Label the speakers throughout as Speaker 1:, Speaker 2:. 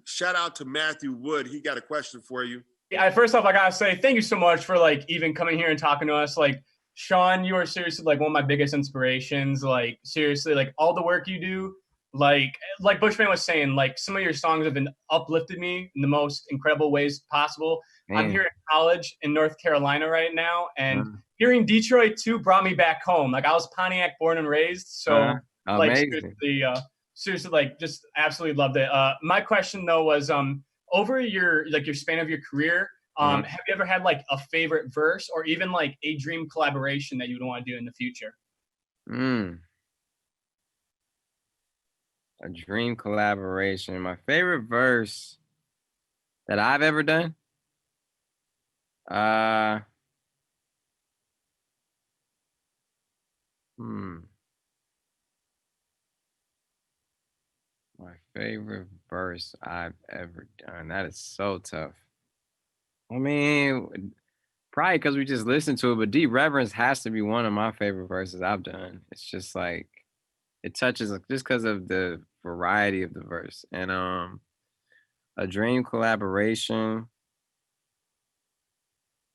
Speaker 1: Shout out to Matthew Wood. He got a question for you.
Speaker 2: First off, I gotta say thank you so much for like even coming here and talking to us. Like Sean, you are seriously like one of my biggest inspirations. Like seriously, like all the work you do, like Bushman was saying, like some of your songs have been uplifted me in the most incredible ways possible.
Speaker 3: Man.
Speaker 2: I'm here in college in North Carolina right now, and hearing Detroit too brought me back home. Like I was Pontiac born and raised, so like seriously, like just absolutely loved it. My question though was over your span of your career, have you ever had like a favorite verse or even like a dream collaboration that you would want to do in the future?
Speaker 3: A dream collaboration. My favorite verse that I've ever done. My favorite verse I've ever done. That is so tough. I mean, probably because we just listened to it, but Deep Reverence has to be one of my favorite verses I've done. It's just like, it touches just because of the variety of the verse. And a dream collaboration,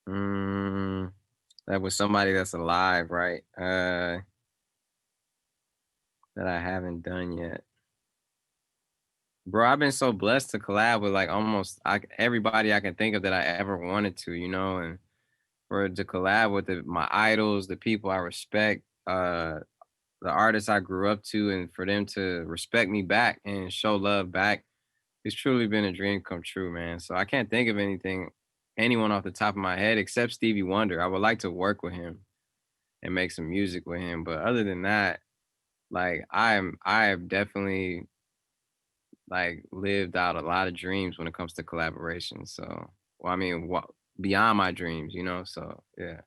Speaker 3: that was somebody that's alive, right? That I haven't done yet. Bro, I've been so blessed to collab with like almost everybody I can think of that I ever wanted to, you know, and to collab with my idols, the people I respect, the artists I grew up to, and for them to respect me back and show love back, it's truly been a dream come true, man. So I can't think of anyone off the top of my head except Stevie Wonder. I would like to work with him and make some music with him, but other than that, like I have definitely like lived out a lot of dreams when it comes to collaboration. So, well, I mean, beyond my dreams, you know. So, yeah.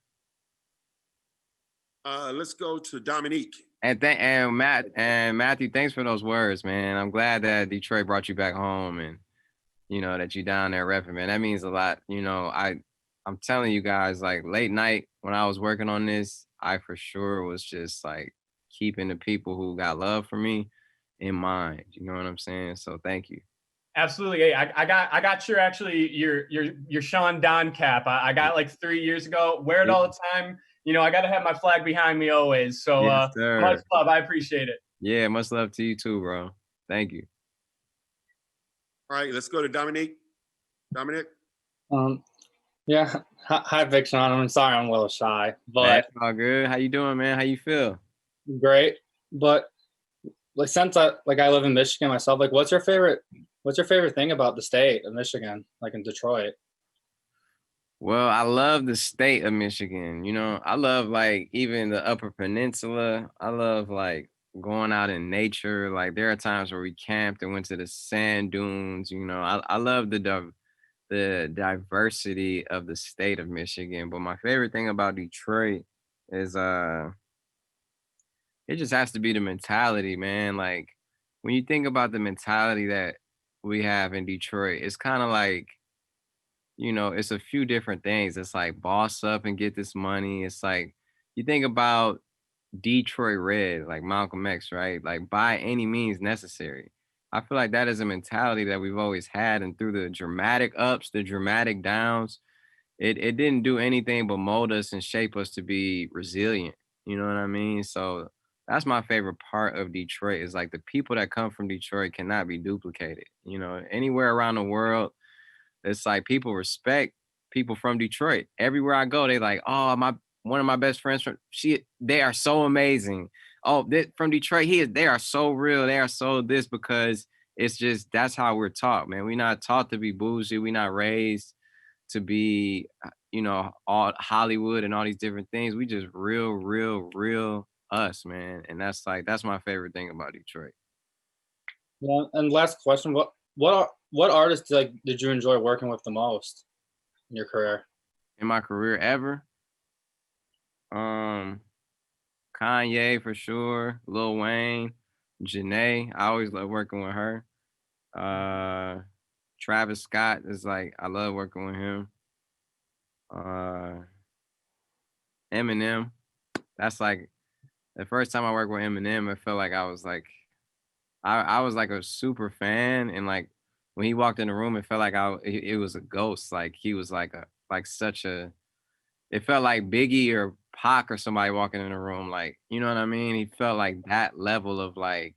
Speaker 1: Let's go to Dominique.
Speaker 3: And Matthew, thanks for those words, man. I'm glad that Detroit brought you back home, and you know that you down there repping, man. That means a lot. You know, I'm telling you guys, like late night when I was working on this, I for sure was just like keeping the people who got love for me in mind. You know what I'm saying? So thank you.
Speaker 2: Absolutely. Hey, I got your Sean Don cap. I got like 3 years ago. Wear it all the time. You know, I got to have my flag behind me always. So
Speaker 3: yes,
Speaker 2: much love. I appreciate it.
Speaker 3: Yeah, much love to you too, bro. Thank you.
Speaker 1: All right, let's go to Dominique. Dominic?
Speaker 4: Yeah. Hi, Vic Sean. I'm sorry I'm a little shy. But
Speaker 3: that's all good. How you doing, man? How you feel?
Speaker 4: Great. But like since I live in Michigan myself, like what's your favorite thing about the state of Michigan, like in Detroit?
Speaker 3: Well, I love the state of Michigan. You know, I love like even the Upper Peninsula. I love like going out in nature. Like there are times where we camped and went to the sand dunes. You know, I love the diversity of the state of Michigan. But my favorite thing about Detroit is it just has to be the mentality, man. Like when you think about the mentality that we have in Detroit, it's kind of like, you know, it's a few different things. It's like boss up and get this money. It's like you think about Detroit Red, like Malcolm X, right? Like by any means necessary. I feel like that is a mentality that we've always had, and through the dramatic ups, the dramatic downs, it didn't do anything but mold us and shape us to be resilient. You know what I mean? So that's my favorite part of Detroit is like the people that come from Detroit cannot be duplicated. You know, anywhere around the world, it's like people respect people from Detroit. Everywhere I go, they like, oh, one of my best friends they are so amazing. Oh, from Detroit, they are so real. They are so this, because it's just, that's how we're taught, man. We're not taught to be bougie. We're not raised to be, you know, all Hollywood and all these different things. We just real us, man. And that's my favorite thing about Detroit.
Speaker 4: Yeah, and last question, what artists did you enjoy working with the most in your career?
Speaker 3: In my career ever? Kanye for sure, Lil Wayne, Janae. I always love working with her. Travis Scott is like, I love working with him. Eminem. That's like the first time I worked with Eminem, it felt like I was like a super fan, and like when he walked in the room, it felt like it was a ghost. Like he was like such a, it felt like Biggie or Pac or somebody walking in the room. Like, you know what I mean? He felt like that level of like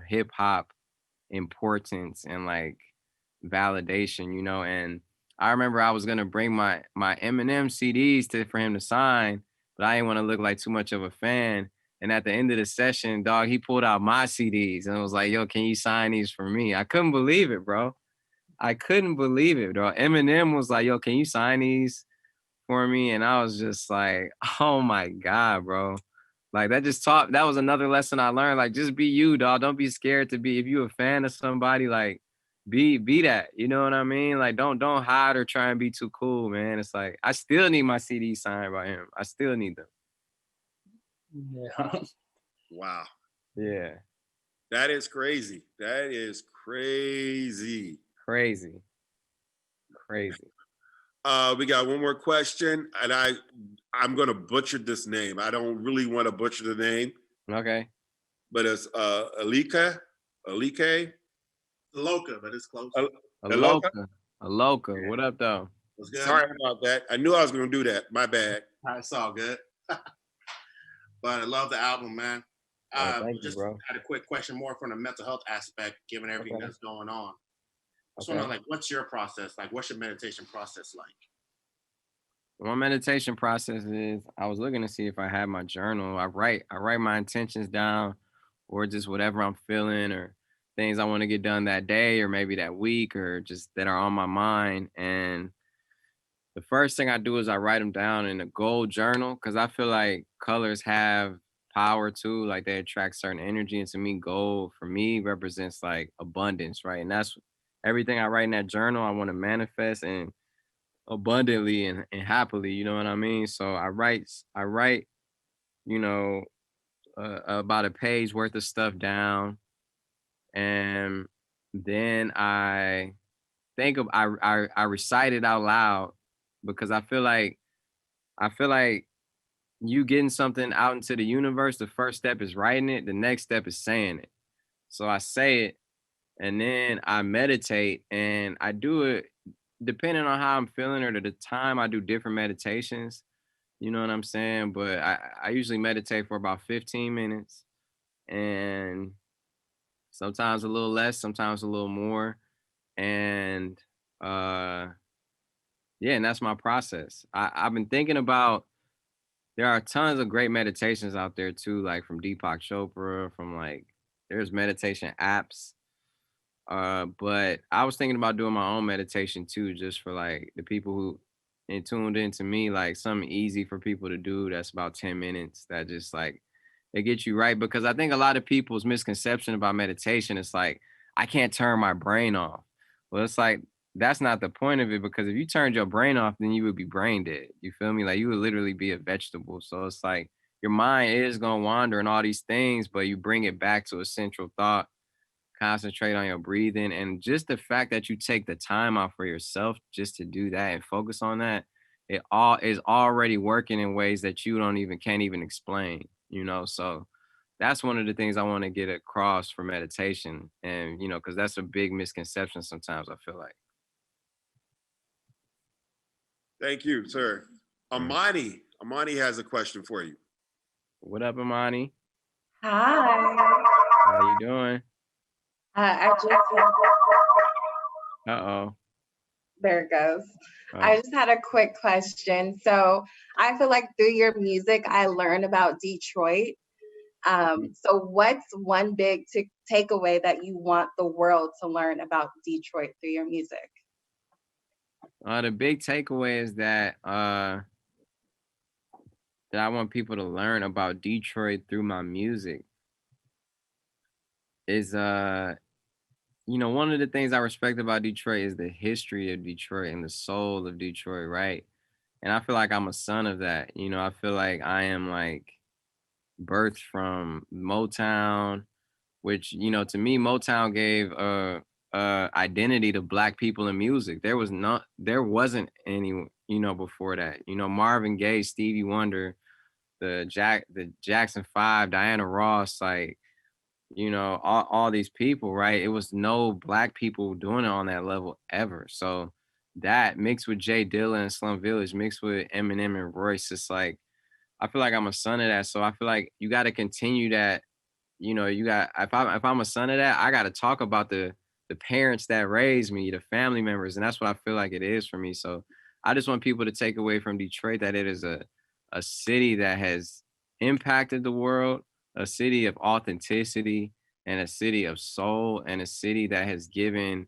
Speaker 3: hip hop importance and like validation, you know. And I remember I was gonna bring my Eminem CDs for him to sign, but I didn't want to look like too much of a fan. And at the end of the session, dog, he pulled out my CDs and was like, "Yo, can you sign these for me?" I couldn't believe it, bro. I couldn't believe it, bro. Eminem was like, "Yo, can you sign these for me?" And I was just like, "Oh my God, bro." Like that was another lesson I learned. Like, just be you, dog. Don't be scared to be, if you're a fan of somebody, like be that. You know what I mean? Like don't hide or try and be too cool, man. It's like I still need my CD signed by him. I still need them.
Speaker 4: Yeah.
Speaker 1: Wow.
Speaker 3: Yeah.
Speaker 1: That is crazy. That is crazy.
Speaker 3: Crazy.
Speaker 1: We got one more question, and I'm gonna butcher this name. I don't really want to butcher the name.
Speaker 3: Okay.
Speaker 1: But it's Alika.
Speaker 5: Loca, but it's close.
Speaker 3: Aloka. What up, though?
Speaker 5: What's good?
Speaker 1: Sorry about that. I knew I was gonna do that. My bad.
Speaker 5: It's all good. But I love the album, man.
Speaker 3: Thank you,
Speaker 5: Just
Speaker 3: bro.
Speaker 5: had a quick question more from the mental health aspect, given everything that's going on. Just
Speaker 3: Okay.
Speaker 5: want to like, what's your process? Like, what's your meditation process like?
Speaker 3: My meditation process is, I was looking to see if I had my journal. I write my intentions down, or just whatever I'm feeling, or things I want to get done that day or maybe that week, or just that are on my mind. And the first thing I do is I write them down in a gold journal, because I feel like colors have power too. Like they attract certain energy. And to me, gold for me represents like abundance, right? And that's everything I write in that journal I want to manifest and abundantly and happily, you know what I mean? So I write, you know, about a page worth of stuff down, and then I think of I recite it out loud, because I feel like you getting something out into the universe, the first step is writing it, the next step is saying it. So I say it, and then I meditate, and I do it depending on how I'm feeling or the time. I do different meditations, you know what I'm saying? But I usually meditate for about 15 minutes, and sometimes a little less, sometimes a little more. And yeah, and that's my process. I've been thinking about, there are tons of great meditations out there too, like from Deepak Chopra, from like, there's meditation apps. But I was thinking about doing my own meditation too, just for like the people who tuned into me, like something easy for people to do. That's about 10 minutes. That just like, it gets you right. Because I think a lot of people's misconception about meditation is like, I can't turn my brain off. Well, it's like, that's not the point of it, because if you turned your brain off, then you would be brain dead. You feel me? Like you would literally be a vegetable. So it's like your mind is gonna wander and all these things, but you bring it back to a central thought, concentrate on your breathing, and just the fact that you take the time out for yourself just to do that and focus on that, it all is already working in ways that you can't even explain, you know. So that's one of the things I want to get across for meditation. And you know, because that's a big misconception sometimes, I feel like.
Speaker 1: Thank you, sir. Amani has a question for you.
Speaker 3: What up, Amani?
Speaker 6: Hi.
Speaker 3: How you doing?
Speaker 6: I just
Speaker 3: Uh-oh.
Speaker 6: there it goes.
Speaker 3: Oh.
Speaker 6: I just had a quick question. So I feel like through your music, I learned about Detroit. So what's one big takeaway that you want the world to learn about Detroit through your music?
Speaker 3: The big takeaway is that I want people to learn about Detroit through my music is you know, one of the things I respect about Detroit is the history of Detroit and the soul of Detroit, right? And I feel like I'm a son of that. You know, I feel like I am like birthed from Motown, which, you know, to me, Motown gave identity to Black people in music. There wasn't any, you know, before that. You know, Marvin Gaye, Stevie Wonder, the Jackson 5, Diana Ross, like you know, all these people, right? It was no black people doing it on that level ever. So that mixed with Jay Dilla and Slum Village, mixed with Eminem and Royce, it's like I feel like I'm a son of that. So I feel like you got to continue that. You know, you got if I'm a son of that, I got to talk about the parents that raised me, the family members, and that's what I feel like it is for me. So I just want people to take away from Detroit that it is a city that has impacted the world, a city of authenticity, and a city of soul, and a city that has given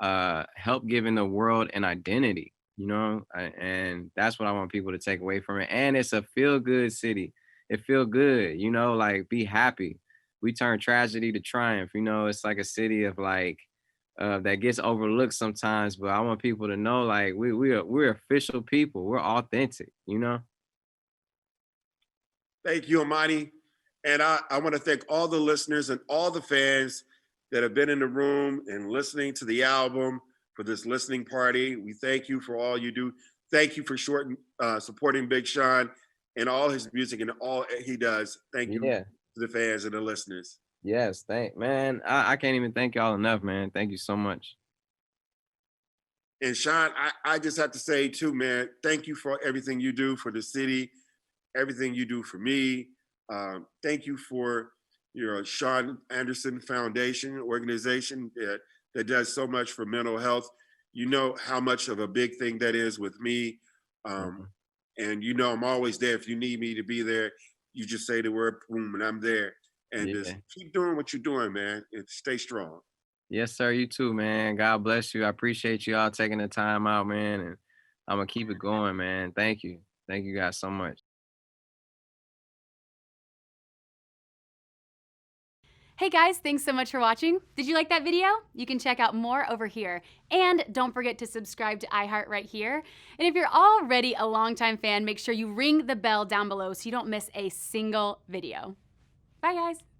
Speaker 3: help giving the world an identity, you know, and that's what I want people to take away from it. And it's a feel good city. It feel good, you know, like be happy. We turn tragedy to triumph, you know. It's like a city of like that gets overlooked sometimes, but I want people to know like we're official people. We're authentic, you know.
Speaker 1: Thank you, Amani. And I want to thank all the listeners and all the fans that have been in the room and listening to the album for this listening party. We thank you for all you do. Thank you for supporting Big Sean and all his music and all he does. Thank you to the fans and the listeners.
Speaker 3: Yes, man. I can't even thank y'all enough, man. Thank you so much.
Speaker 1: And Sean, I just have to say too, man, thank you for everything you do for the city, everything you do for me. Thank you for your Sean Anderson Foundation organization that does so much for mental health. You know how much of a big thing that is with me. And you know I'm always there. If you need me to be there, you just say the word boom and I'm there. And just keep doing what you're doing, man, and stay strong.
Speaker 3: Yes, sir. You too, man. God bless you. I appreciate you all taking the time out, man. And I'm going to keep it going, man. Thank you. Thank you guys so much.
Speaker 7: Hey guys, thanks so much for watching. Did you like that video? You can check out more over here. And don't forget to subscribe to iHeart right here. And if you're already a longtime fan, make sure you ring the bell down below so you don't miss a single video. Bye guys.